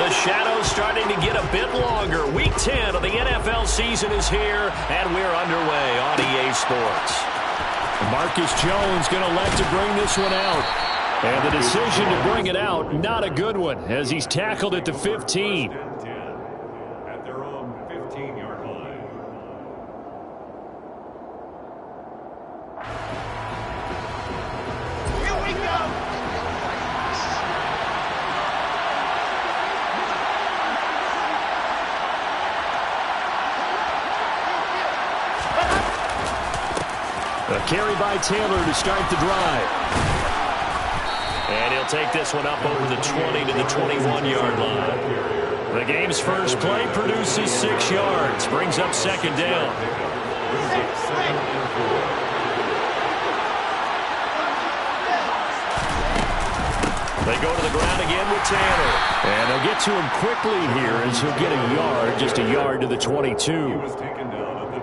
the shadows starting to get a bit longer. Week 10 of the NFL season is here, and we're underway on EA Sports. Marcus Jones going to elect to bring this one out. And the decision to bring it out, not a good one, as he's tackled at the 15. At their own 15-yard line. Here we go. A carry by Taylor to start the drive. And he'll take this one up over the 20 to the 21-yard line. The game's first play produces 6 yards, brings up second down. They go to the ground again with Taylor. And they'll get to him quickly here as he'll get a yard, just a yard to the 22.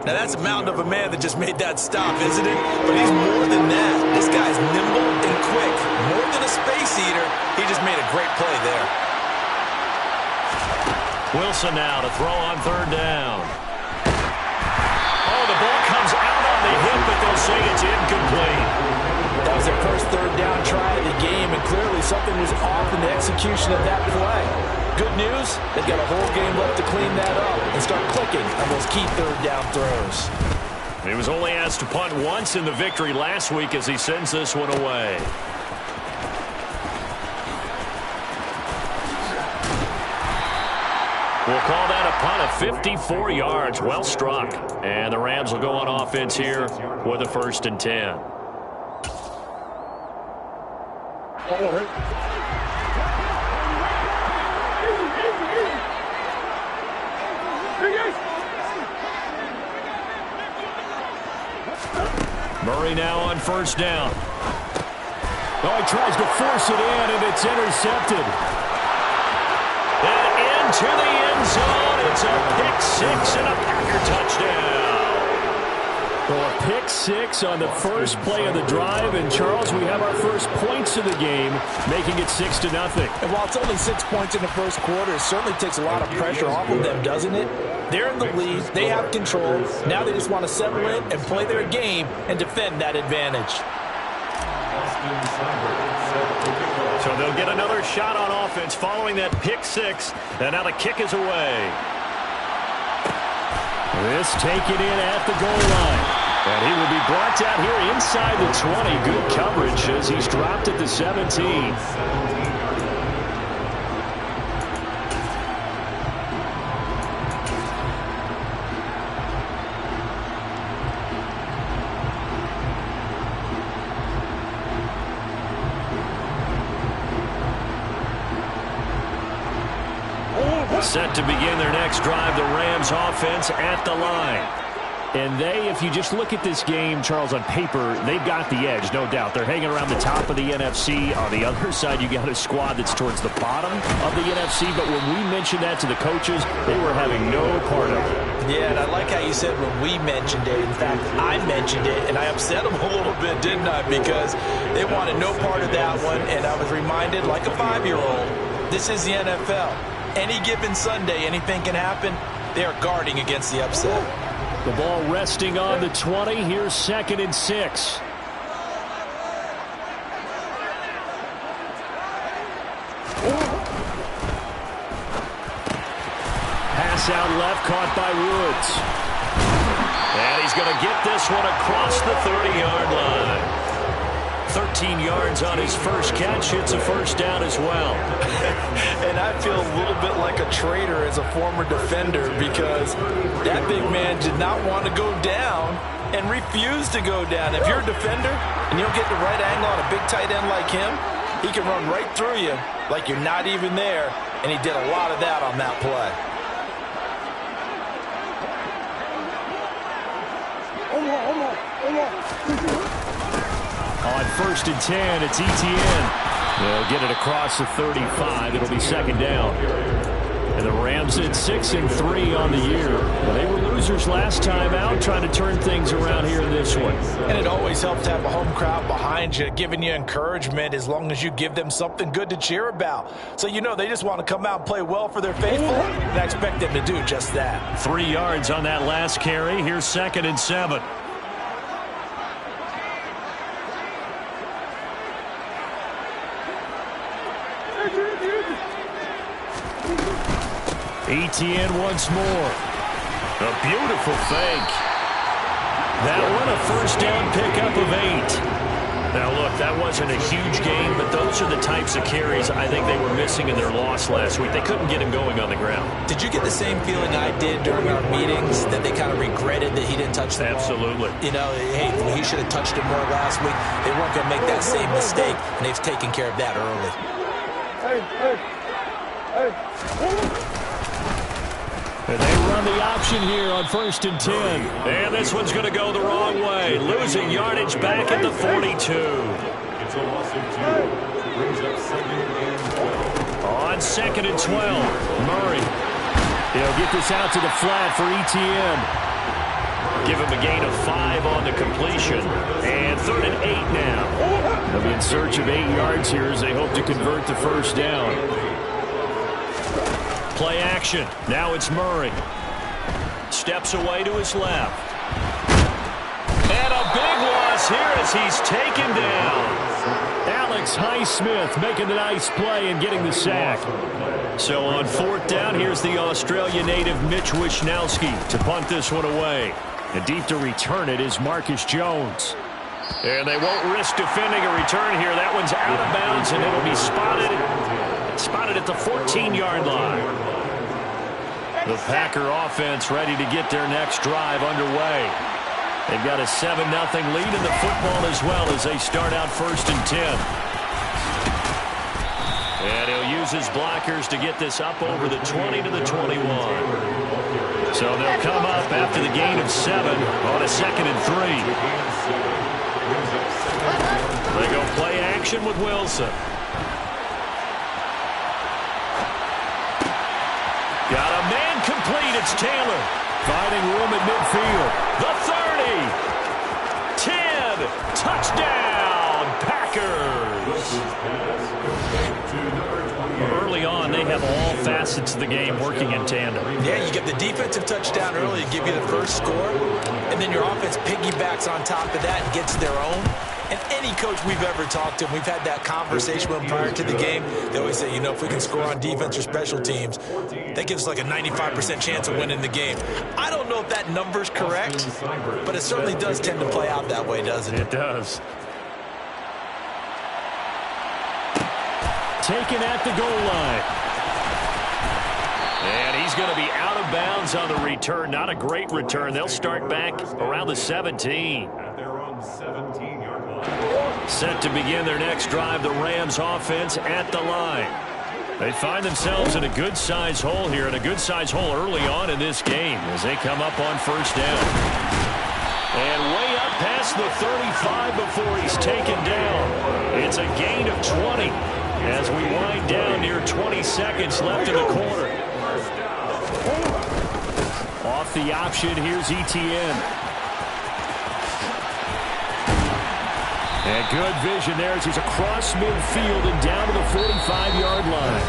Now, that's a mountain of a man that just made that stop, isn't it? But he's more than that. This guy's nimble and quick. More than a space eater, he just made a great play there. Wilson now to throw on third down. Oh, the ball comes out on the hip, but they'll say it's incomplete. That was their first third down try of the game, and clearly something was off in the execution of that play. Good news, they've got a whole game left to clean that up and start clicking on those key third down throws. He was only asked to punt once in the victory last week as he sends this one away. We'll call that a punt of 54 yards. Well struck. And the Rams will go on offense here with a 1st and 10. Murray now on first down. Oh, he tries to force it in, and it's intercepted. And into the end zone. It's a pick 6 and a Packer touchdown. So a pick 6 on the first play of the drive. And, Charles, we have our first points of the game, making it 6-0. And while it's only 6 points in the first quarter, it certainly takes a lot of pressure off of them, doesn't it? They're in the lead. They have control. Now they just want to settle in and play their game and defend that advantage. So they'll get another shot on offense following that pick 6. And now the kick is away. This taken in at the goal line. And he will be brought down here inside the 20. Good coverage as he's dropped at the 17. Set to begin their next drive, the Rams offense at the line. And they, if you just look at this game, Charles, on paper, they've got the edge, no doubt. They're hanging around the top of the NFC. On the other side, you got a squad that's towards the bottom of the NFC. But when we mentioned that to the coaches, they were having no part of it. Yeah, and I like how you said when we mentioned it. In fact, I mentioned it, and I upset them a little bit, didn't I? Because they wanted no part of that one, and I was reminded, like a 5-year-old, this is the NFL. Any given Sunday, anything can happen. They are guarding against the upset. The ball resting on the 20. Here's 2nd and 6. Pass out left, caught by Woods. And he's going to get this one across the 30-yard line. 13 yards on his first catch. It's a first down as well. And I feel a little bit like a traitor as a former defender because that big man did not want to go down and refused to go down. If you're a defender and you don't get the right angle on a big tight end like him, he can run right through you like you're not even there, and he did a lot of that on that play. On 1st and 10, it's Etienne. They'll get it across the 35. It'll be 2nd down. And the Rams at 6-3 on the year. Well, they were losers last time out, trying to turn things around here in this one. And it always helps to have a home crowd behind you, giving you encouragement as long as you give them something good to cheer about. So you know they just want to come out and play well for their faithful, and I expect them to do just that. 3 yards on that last carry. Here's 2nd and 7. Etienne once more. A beautiful fake. That one a first down pickup of 8. Now, look, that wasn't a huge game, but those are the types of carries I think they were missing in their loss last week. They couldn't get him going on the ground. Did you get the same feeling I did during our meetings, that they kind of regretted that he didn't touch the ball? Absolutely. You know, hey, he should have touched it more last week. They weren't going to make that same mistake, and they've taken care of that early. And they run the option here on 1st and 10. And this one's going to go the wrong way. Losing yardage back at the 42. It's a loss of 2. Brings up 2nd and 12. On 2nd and 12. Murray. He'll get this out to the flat for Etienne. Give him a gain of 5 on the completion. And 3rd and 8 now. They'll be in search of 8 yards here as they hope to convert the first down. Play action. Now it's Murray. Steps away to his left. And a big loss here as he's taken down. Alex Highsmith making the nice play and getting the sack. So on 4th down, here's the Australia native Mitch Wishnowsky to punt this one away. And deep to return it is Marcus Jones. And they won't risk defending a return here. That one's out of bounds, and it'll be spotted at the 14-yard line. The Packer offense ready to get their next drive underway. They've got a 7-0 lead in the football as well as they start out 1st and 10. And he'll use his blockers to get this up over the 20 to the 21. So they'll come up after the gain of 7 on a 2nd and 3. They go play action with Wilson. Got a man complete. It's Taylor. Finding room at midfield. The 30. 10. Touchdown, Packers. Early on, they have all facets of the game working in tandem. Yeah, you get the defensive touchdown early to give you the first score, and then your offense piggybacks on top of that and gets their own. And any coach we've ever talked to, we've had that conversation with them prior to the game, they always say, you know, if we can score on defense or special teams, that gives us like a 95% chance of winning the game. I don't know if that number's correct, but it certainly does tend to play out that way, doesn't it? It does. Taken at the goal line. And he's going to be out of bounds on the return. Not a great return. They'll start back around the 17. At their own 17-yard line. Set to begin their next drive, the Rams offense at the line. They find themselves in a good-sized hole here, and a good-sized hole early on in this game as they come up on 1st down. And way up past the 35 before he's taken down. It's a gain of 20 as we wind down near 20 seconds left in the quarter. Off the option, here's Etienne. And good vision there as he's across midfield and down to the 45-yard line.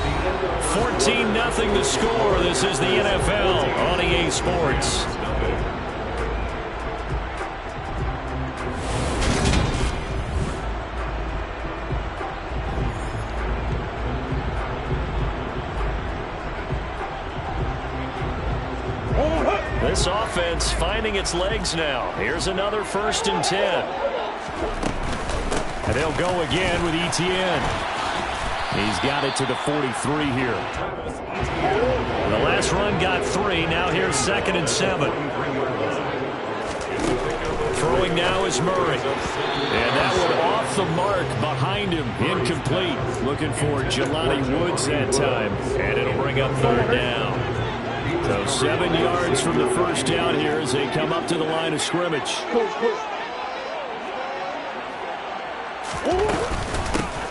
14-0 the score. This is the NFL on EA Sports. This offense finding its legs now. Here's another 1st and 10. And they'll go again with Etienne. He's got it to the 43 here. The last run got 3. Now here's 2nd and 7. Throwing now is Murray. And that one off the mark behind him. Incomplete. Looking for Jelani Woods that time. And it'll bring up 3rd down. So 7 yards from the first down here as they come up to the line of scrimmage.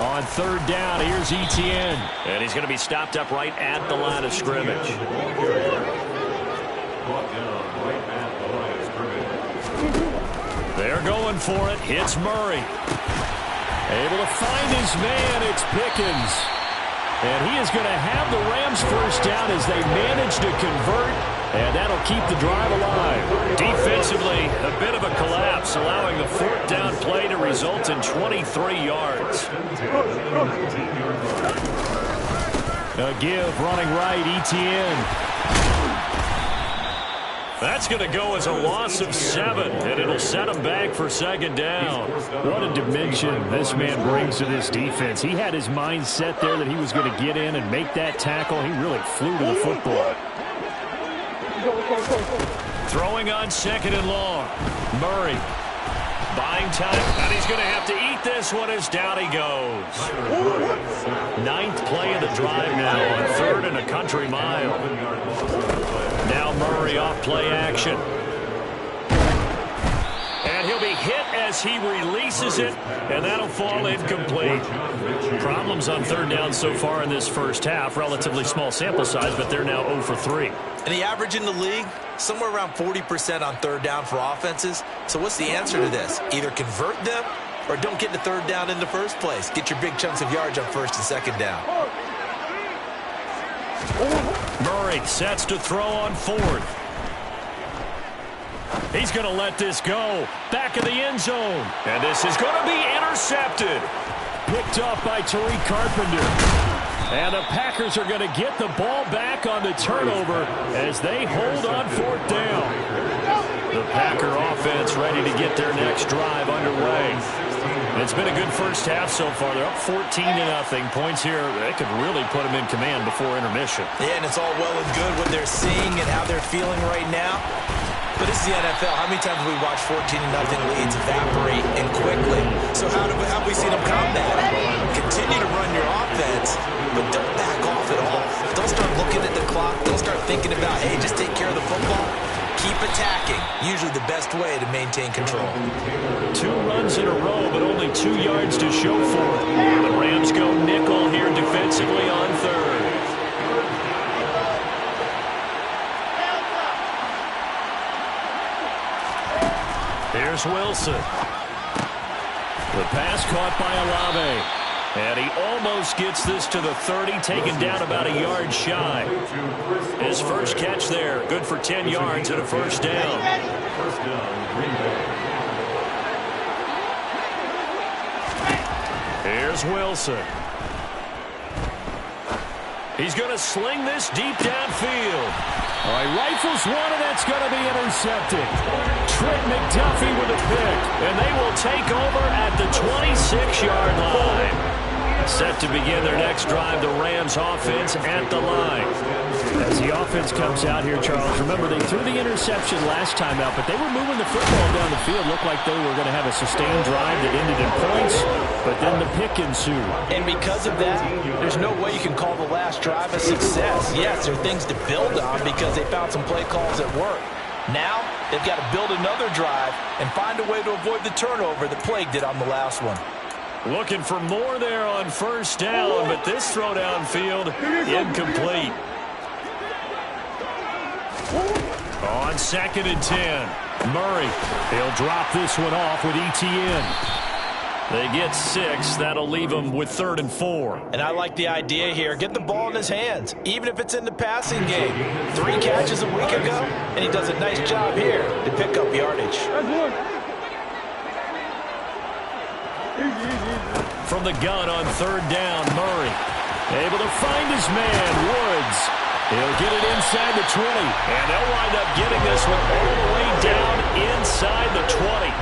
On third down, here's Etienne. And he's going to be stopped up right at the line of scrimmage. They're going for it. Hits Murray. Able to find his man. It's Pickens. And he is going to have the Rams first down as they manage to convert. And that'll keep the drive alive. Defensively, a bit of a collapse, allowing the fourth down play to result in 23 yards. A give running right, Etienne. That's going to go as a loss of 7, and it'll set him back for second down. What a dimension this man brings to this defense. He had his mind set there that he was going to get in and make that tackle. He really flew to the football. Throwing on second and long. Murray buying time, and he's going to have to eat this one as down he goes. 9th play of the drive now on 3rd and a country mile. Now Murray off play action. And he'll be hit as he releases it, and that'll fall incomplete. Problems on 3rd down so far in this first half. Relatively small sample size, but they're now 0 for 3. And the average in the league, somewhere around 40% on 3rd down for offenses. So what's the answer to this? Either convert them or don't get to 3rd down in the first place. Get your big chunks of yards on 1st and 2nd down. Murray sets to throw on 4th. He's going to let this go. Back of the end zone. And this is going to be intercepted. Picked up by Tariq Carpenter. And the Packers are going to get the ball back on the turnover as they hold on 4th down. The Packer offense ready to get their next drive underway. It's been a good first half so far. They're up 14-0. Points here, they could really put them in command before intermission. Yeah, and it's all well and good what they're seeing and how they're feeling right now. But it's the NFL. How many times have we watched 14-0 leads evaporate and quickly? So how have we seen them combat it? Continue to run your offense, but don't back off at all. Don't start looking at the clock. Don't start thinking about, hey, just take care of the football. Keep attacking. Usually the best way to maintain control. 2 runs in a row, but only 2 yards to show for it. The Rams go nickel here defensively on 3rd. Here's Wilson. The pass caught by Olave. And he almost gets this to the 30, taken down about a yard shy. His first catch there, good for 10 yards and a first down. Here's Wilson. He's going to sling this deep downfield. All right, rifles one, and that's going to be intercepted. Trent McDuffie with a pick. And they will take over at the 26-yard line. Set to begin their next drive, the Rams offense at the line. As the offense comes out here, Charles, remember they threw the interception last time out, but they were moving the football down the field. Looked like they were going to have a sustained drive that ended in points, but then the pick ensued. And because of that, there's no way you can call the last drive a success. Yes, there are things to build on because they found some play calls that work. Now, they've got to build another drive and find a way to avoid the turnover that plagued it on the last one. Looking for more there on first down, but this throw downfield incomplete. On 2nd and 10, Murray. He'll drop this one off with Etienne. They get 6. That'll leave them with 3rd and 4. And I like the idea here. Get the ball in his hands, even if it's in the passing game. 3 catches a week ago, and he does a nice job here to pick up yardage. From the gun on 3rd down, Murray. Able to find his man, Woods. He'll get it inside the 20. And they'll wind up getting this one all the way down inside the 20.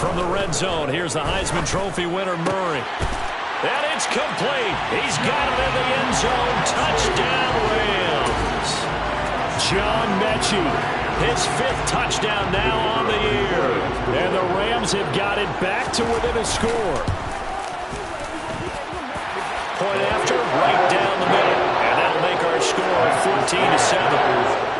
From the red zone, here's the Heisman Trophy winner, Murray. And it's complete. He's got it in the end zone. Touchdown, Rams. John Mechie. His 5th touchdown now on the year. And the Rams have got it back to within a score. Point after, right down the middle. And that'll make our score 14-7.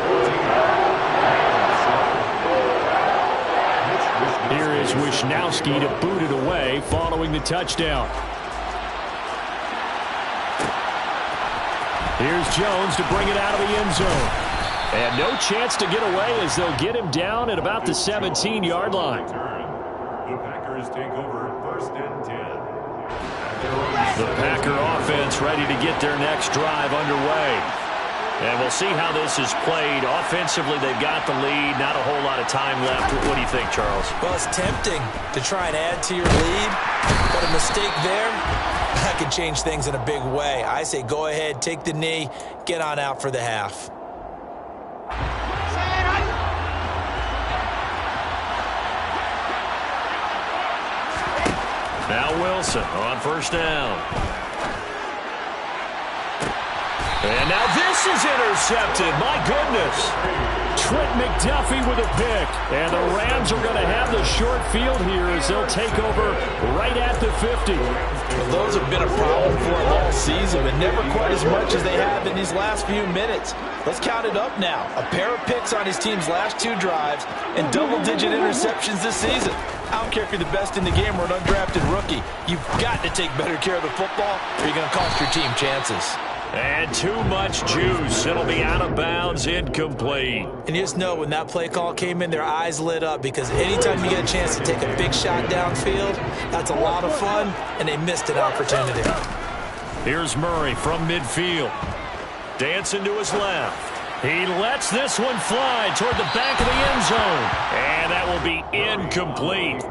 Here as Wisnowski to boot it away following the touchdown. Here's Jones to bring it out of the end zone. And no chance to get away as they'll get him down at about the 17-yard line. The Packers take over 1st and 10. The Packer offense ready to get their next drive underway. And we'll see how this is played. Offensively, they've got the lead. Not a whole lot of time left. What do you think, Charles? Well, it's tempting to try and add to your lead, but a mistake there, that could change things in a big way. I say go ahead, take the knee, get on out for the half. Now Wilson on 1st down. And now this is intercepted. My goodness. Trent McDuffie with a pick. And the Rams are going to have the short field here as they'll take over right at the 50. Well, those have been a problem for them all season, but never quite as much as they have in these last few minutes. Let's count it up now. A pair of picks on his team's last 2 drives and double-digit interceptions this season. I don't care if you're the best in the game or an undrafted rookie. You've got to take better care of the football or you're going to cost your team chances. And too much juice. It'll be out of bounds, incomplete. And you just know when that play call came in, their eyes lit up because anytime you get a chance to take a big shot downfield, that's a lot of fun, and they missed an opportunity. Here's Murray from midfield. Dancing to his left. He lets this one fly toward the back of the end zone. And that will be incomplete.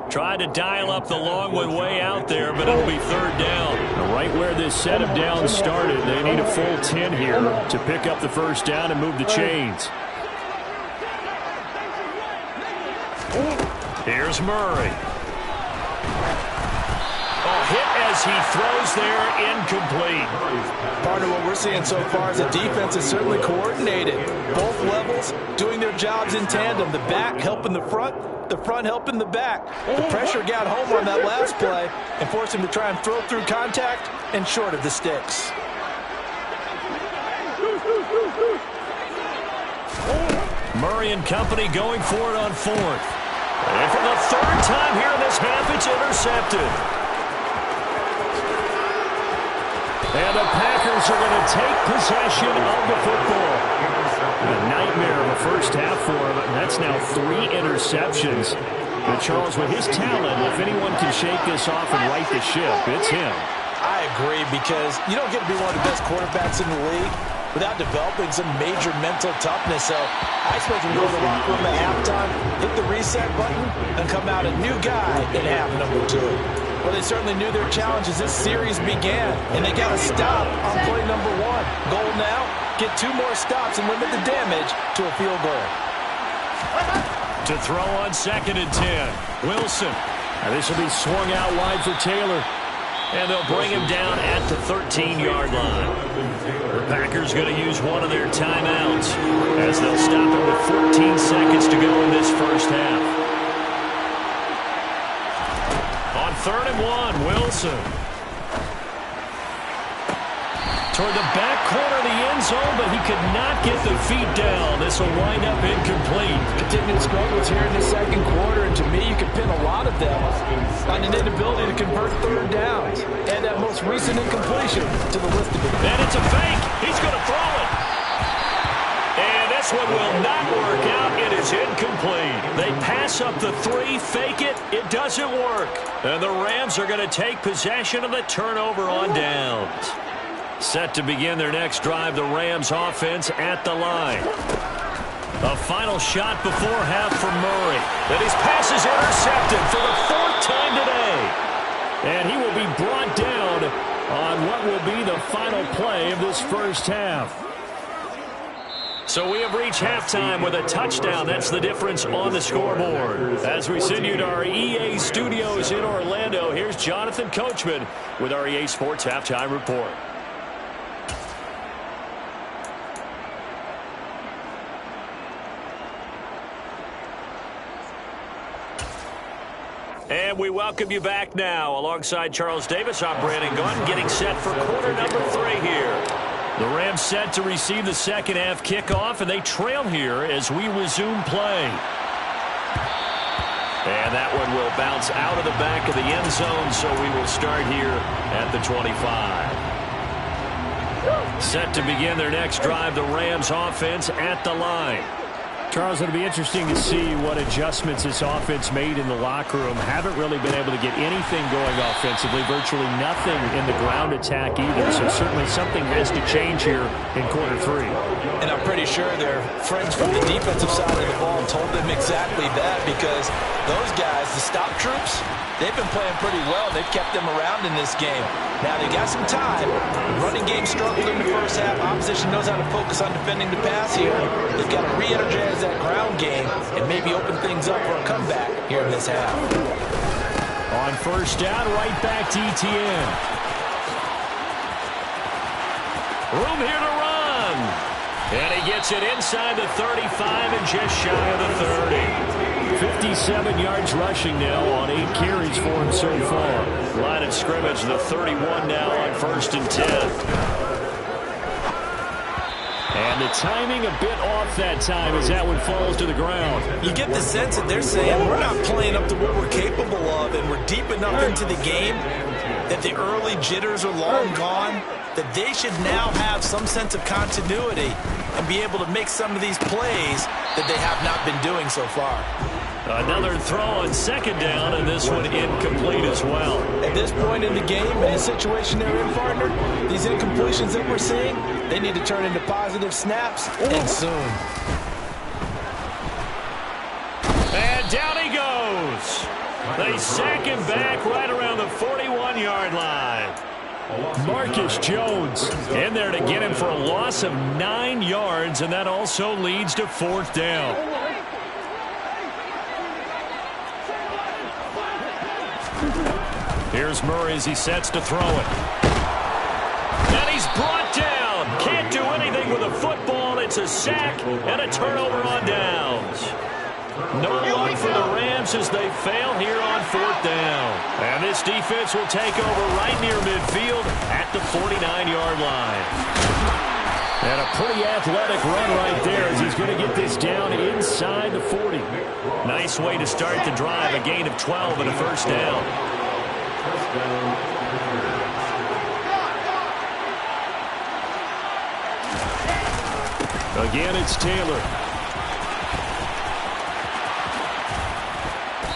Tried to dial up the long one way out there, but it'll be 3rd down. Now, right where this set of downs started, they need a full 10 here to pick up the 1st down and move the chains. Here's Murray. Hit as he throws there, incomplete. Part of what we're seeing so far is the defense is certainly coordinated. Both levels doing their jobs in tandem. The back helping the front helping the back. The pressure got home on that last play and forced him to try and throw through contact and short of the sticks. Murray and company going for it on 4th. And for the 3rd time here in this half, it's intercepted. And the Packers are going to take possession of the football. A nightmare of a 1st half for him, and that's now 3 interceptions. But Charles, with his talent, if anyone can shake this off and right the ship, it's him. I agree because you don't get to be one of the best quarterbacks in the league without developing some major mental toughness. So I expect him to go to the locker room at halftime, hit the reset button, and come out a new guy in half number 2. Well, they certainly knew their challenge as this series began, and they got to stop on play number 1. Goal now, get 2 more stops and limit the damage to a field goal. To throw on 2nd and 10. Wilson. Now this will be swung out wide for Taylor. And they'll bring him down at the 13-yard line. The Packers going to use one of their timeouts as they'll stop it with 14 seconds to go in this 1st half. On 3rd and 1, Wilson. Toward the back corner of the end zone, but he could not get the feet down. This will wind up incomplete. Continued struggles here in the 2nd quarter, and to me, you can pin a lot of them on an inability to convert 3rd downs. And that most recent incompletion to the list of it. And it's a fake. He's going to throw it. And this one will not work out. It is incomplete. They pass up the 3, fake it. It doesn't work. And the Rams are going to take possession of the turnover on downs. Set to begin their next drive, the Rams offense at the line. A final shot before half from Murray. And his pass is intercepted for the 4th time today. And he will be brought down on what will be the final play of this 1st half. So we have reached halftime with a touchdown. That's the difference on the scoreboard. As we send you to our EA studios in Orlando, here's Jonathan Coachman with our EA Sports Halftime Report. And we welcome you back now. Alongside Charles Davis, I'm Brandon Gunn, getting set for quarter number 3 here. The Rams set to receive the 2nd half kickoff, and they trail here as we resume play. And that one will bounce out of the back of the end zone, so we will start here at the 25. Set to begin their next drive, the Rams offense at the line. Charles, it'll be interesting to see what adjustments this offense made in the locker room. Haven't really been able to get anything going offensively, virtually nothing in the ground attack either. So certainly something has to change here in quarter 3. And I'm pretty sure their friends from the defensive side of the ball told them exactly that, because those guys, the stop troops, they've been playing pretty well. They've kept them around in this game. Now they got some time. Running game struggled in the first half. Opposition knows how to focus on defending the pass here. They've got to re-energize that ground game and maybe open things up for a comeback here in this half. On first down, right back to Etienne. Room here to run. And he gets it inside the 35 and just shy of the 30. 57 yards rushing now on 8 carries for him so far. Line of scrimmage, the 31 now on 1st and 10. And the timing a bit off that time as that one falls to the ground. You get the sense that they're saying we're not playing up to what we're capable of, and we're deep enough into the game that the early jitters are long gone, that they should now have some sense of continuity and be able to make some of these plays that they have not been doing so far. Another throw on 2nd down, and this one incomplete as well. At this point in the game, in the situation they're in, partner, these incompletions that we're seeing, they need to turn into positive snaps, and soon. And down he goes. They sack him back right around the 41-yard line. Marcus Jones in there to get him for a loss of 9 yards, and that also leads to 4th down. Here's Murray as he sets to throw it. And he's brought down. Can't do anything with a football. It's a sack and a turnover on downs. No luck for the Rams as they fail here on 4th down. And this defense will take over right near midfield at the 49-yard line. And a pretty athletic run right there as he's going to get this down inside the 40. Nice way to start the drive. A gain of 12 and a 1st down. Again, it's Taylor.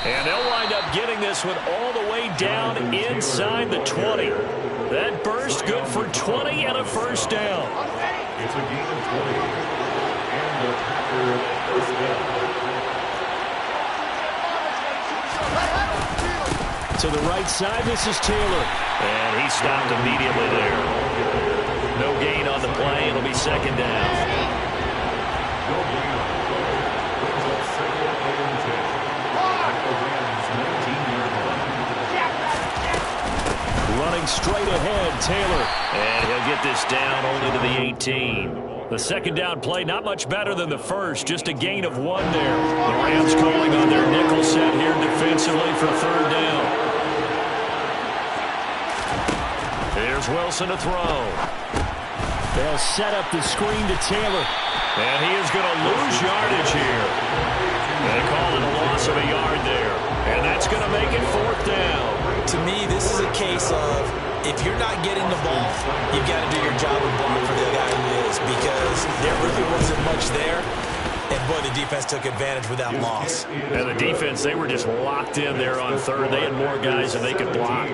And they'll wind up getting this one all the way down inside the 20. That burst good for 20 and a 1st down. It's a gain of 20. And the Packers 1st down. To the right side, this is Taylor. And he stopped immediately there. No gain on the play. It'll be 2nd down. Running straight ahead, Taylor. And he'll get this down only to the 18. The 2nd down play, not much better than the first. Just a gain of 1 there. The Rams calling on their nickel set here defensively for 3rd down. Here's Wilson to throw. They'll set up the screen to Taylor. And he is going to lose yardage here. They call it a loss of a yard there. And that's going to make it 4th down. To me, this is a case of if you're not getting the ball, you've got to do your job and block for the guy who is, because there really wasn't much there. And, boy, the defense took advantage with that loss. And the defense, they were just locked in there on 3rd. They had more guys than they could block.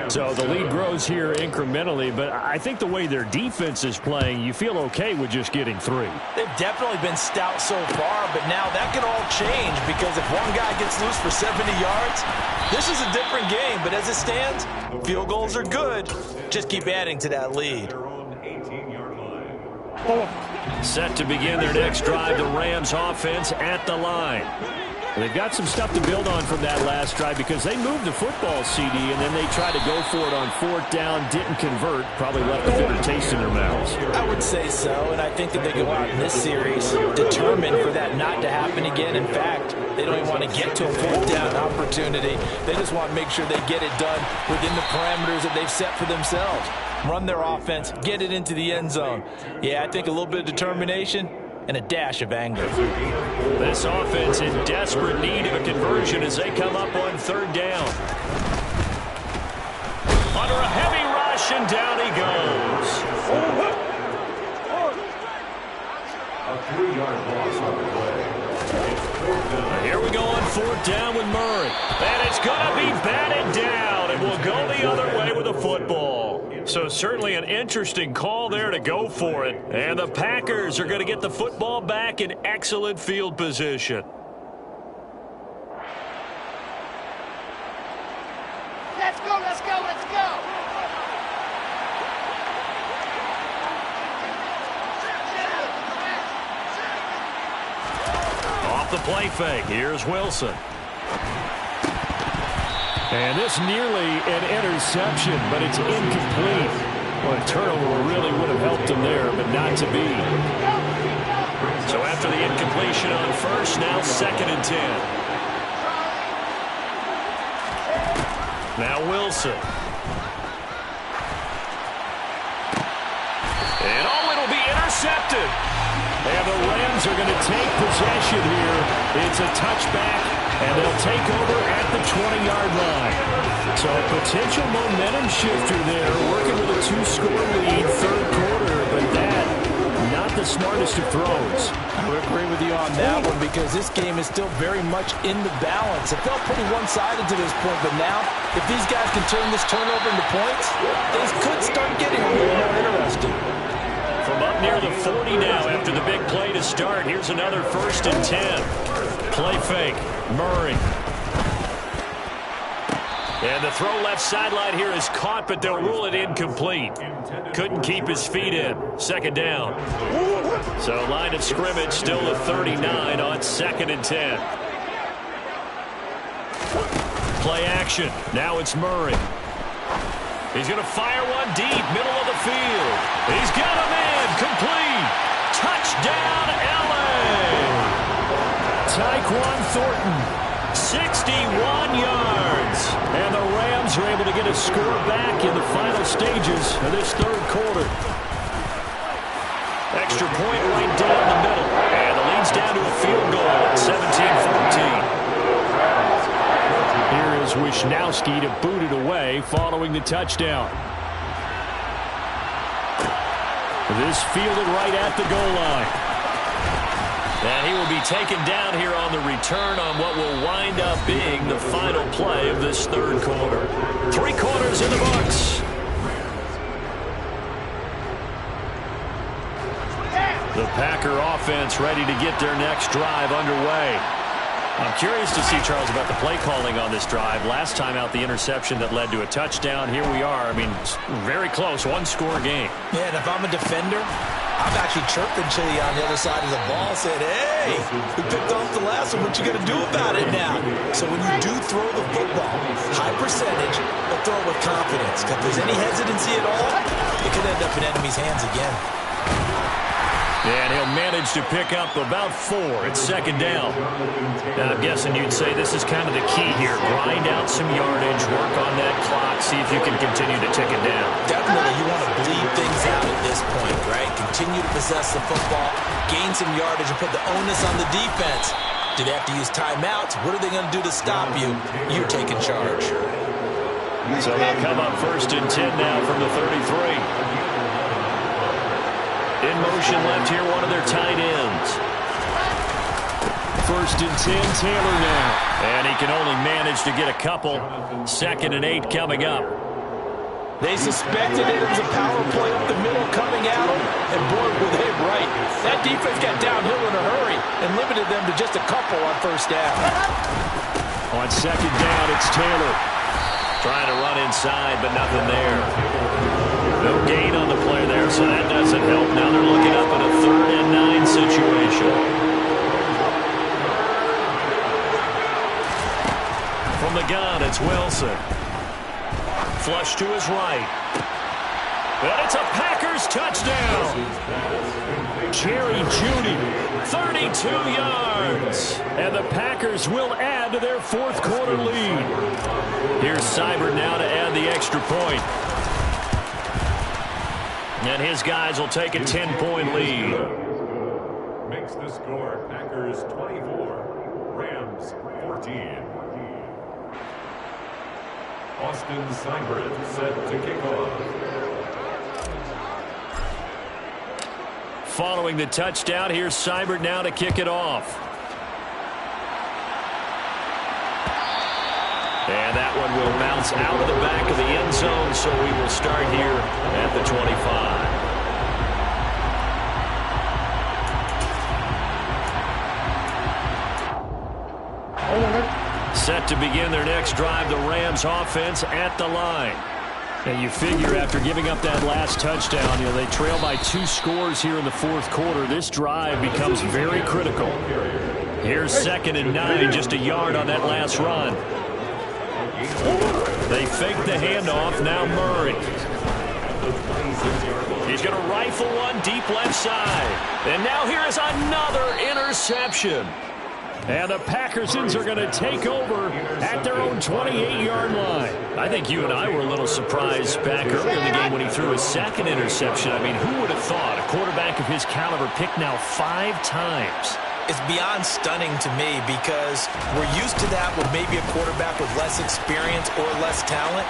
So the lead grows here incrementally, but I think the way their defense is playing, you feel okay with just getting 3. They've definitely been stout so far, but now that can all change, because if one guy gets loose for 70 yards, this is a different game. But as it stands, field goals are good. Just keep adding to that lead. Set to begin their next drive, the Rams offense at the line. They've got some stuff to build on from that last drive because they moved the football, CD, and then they tried to go for it on 4th down, didn't convert, probably left a bitter taste in their mouths. I would say so, and I think that they go out in this series determined for that not to happen again. In fact, they don't even want to get to a 4th down opportunity. They just want to make sure they get it done within the parameters that they've set for themselves. Run their offense, get it into the end zone. Yeah, I think a little bit of determination, and a dash of anger. This offense in desperate need of a conversion as they come up on third down. Under a heavy rush, and down he goes. A 3-yard loss on the play. Here we go on fourth down with Murray. And it's going to be batted down, and we'll go the other way with the football. So certainly an interesting call there to go for it. And the Packers are going to get the football back in excellent field position. Let's go, let's go, let's go! Off the play fake, here's Wilson. And this nearly an interception, but it's incomplete. Well, a turnover really would have helped him there, but not to be. So after the incompletion on first, now 2nd and 10. Now Wilson. And it'll be intercepted. And the Rams are going to take possession here. It's a touchback, and they'll take over at the 20-yard line. So a potential momentum shifter there, working with a 2-score lead, third quarter, but that, not the smartest of throws. I would agree with you on that one because this game is still very much in the balance. It felt pretty one-sided to this point, but now, if these guys can turn this turnover into points, things could start getting a little more interesting. From up near the 40 now after the big play to start. Here's another 1st and 10. Play fake. Murray. And the throw left sideline here is caught, but they'll rule it incomplete. Couldn't keep his feet in. 2nd down. So line of scrimmage still the 39 on 2nd and 10. Play action. Now it's Murray. He's going to fire one deep, middle of the field. He's got him in, complete. Touchdown, L.A. Tyquan Thornton, 61 yards. and the Rams are able to get a score back in the final stages of this third quarter. Extra point right down the middle, and the lead's down to a field goal at 17-14. Here is Wisnowski to boot it away following the touchdown. This fielded right at the goal line. And he will be taken down here on the return on what will wind up being the final play of this third quarter. 3 quarters in the books. The Packer offense ready to get their next drive underway. I'm curious to see, Charles, about the play calling on this drive. Last time out, the interception that led to a touchdown. Here we are. I mean, very close, 1-score game. Yeah, and if I'm a defender, I'm actually chirping Chili on the other side of the ball, saying, hey, we picked off the last one. What you going to do about it now? So when you do throw the football, high percentage, but throw it with confidence. If there's any hesitancy at all, it could end up in enemy's hands again. And he'll manage to pick up about 4. It's 2nd down. Now, I'm guessing you'd say this is kind of the key here. Grind out some yardage, work on that clock, see if you can continue to tick it down. Definitely, you want to bleed things out at this point, right? Continue to possess the football, gain some yardage, and put the onus on the defense. Do they have to use timeouts? What are they going to do to stop you? You're taking charge. So they'll come up 1st and 10 now from the 33. In motion left here, one of their tight ends. 1st and 10, Taylor now. And he can only manage to get a couple. 2nd and 8 coming up. They suspected it was a power play up the middle coming at them, and boy, were they right. That defense got downhill in a hurry and limited them to just a couple on 1st down. On 2nd down, it's Taylor. Trying to run inside, but nothing there. No gain on the play there, so that doesn't help. Now they're looking up in a 3rd and 9 situation. From the gun, it's Wilson. Flush to his right. And it's a Packers touchdown. Jerry Jeudy, 32 yards. and the Packers will add to their 4th quarter lead. Here's Seibert now to add the extra point. And his guys will take a 10-point lead. makes the score Packers 24, Rams 14. Austin Seibert set to kick off. Following the touchdown, here's Seibert now to kick it off. And that one will bounce out of the back of the end zone, so we will start here at the 25. Set to begin their next drive, the Rams offense at the line. And you figure after giving up that last touchdown, they trail by 2 scores here in the fourth quarter. This drive becomes very critical. Here's 2nd and 9, just a yard on that last run. They fake the handoff, now Murray. He's going to rifle one deep left side. And now here is another interception. And the Packersons are going to take over at their own 28-yard line. I think you and I were a little surprised back earlier in the game when he threw his 2nd interception. I mean, who would have thought a quarterback of his caliber picked now 5 times? It's beyond stunning to me because we're used to that with maybe a quarterback with less experience or less talent.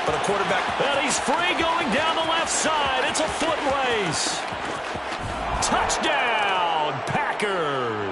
But a quarterback... And he's free going down the left side. It's a foot race. Touchdown, Packers.